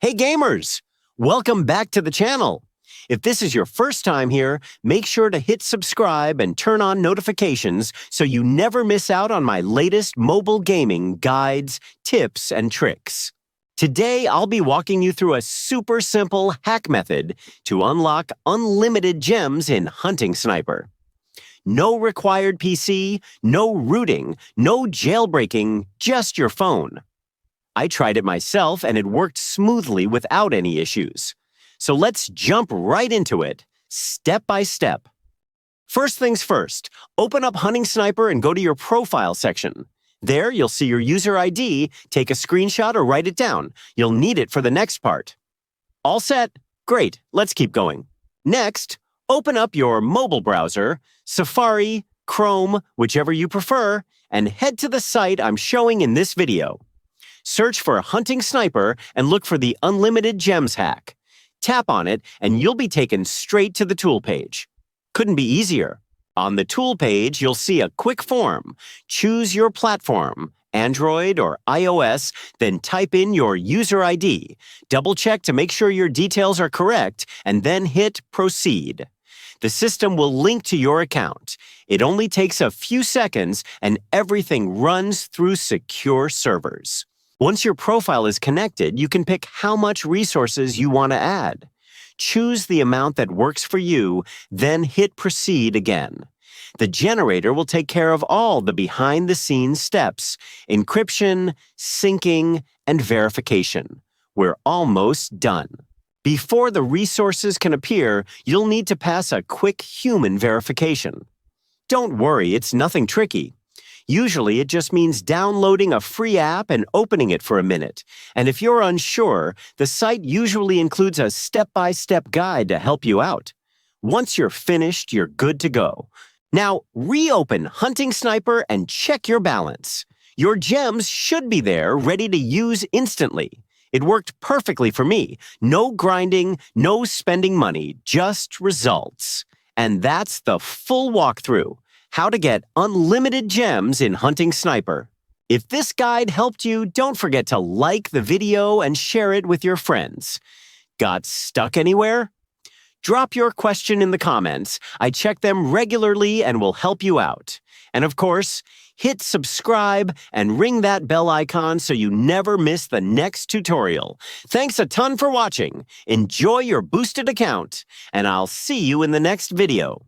Hey gamers! Welcome back to the channel. If this is your first time here, make sure to hit subscribe and turn on notifications so you never miss out on my latest mobile gaming guides, tips, and tricks. Today, I'll be walking you through a super simple hack method to unlock unlimited gems in Hunting Sniper. No required PC, no rooting, no jailbreaking, just your phone. I tried it myself and it worked smoothly without any issues. So let's jump right into it, step by step. First things first, open up Hunting Sniper and go to your profile section. There, you'll see your user ID, take a screenshot or write it down. You'll need it for the next part. All set? Great, let's keep going. Next, open up your mobile browser, Safari, Chrome, whichever you prefer, and head to the site I'm showing in this video. Search for Hunting Sniper and look for the Unlimited Gems hack. Tap on it and you'll be taken straight to the tool page. Couldn't be easier. On the tool page, you'll see a quick form. Choose your platform, Android or iOS, then type in your user ID. Double-check to make sure your details are correct, and then hit Proceed. The system will link to your account. It only takes a few seconds, and everything runs through secure servers. Once your profile is connected, you can pick how much resources you want to add. Choose the amount that works for you, then hit Proceed again. The generator will take care of all the behind-the-scenes steps: encryption, syncing, and verification. We're almost done. Before the resources can appear, you'll need to pass a quick human verification. Don't worry, it's nothing tricky. Usually, it just means downloading a free app and opening it for a minute. And if you're unsure, the site usually includes a step-by-step guide to help you out. Once you're finished, you're good to go. Now, reopen Hunting Sniper and check your balance. Your gems should be there, ready to use instantly. It worked perfectly for me. No grinding, no spending money, just results. And that's the full walkthrough. How to get unlimited gems in Hunting Sniper. If this guide helped you, don't forget to like the video and share it with your friends. Got stuck anywhere? Drop your question in the comments. I check them regularly and will help you out. And of course, hit subscribe and ring that bell icon so you never miss the next tutorial. Thanks a ton for watching. Enjoy your boosted account, and I'll see you in the next video.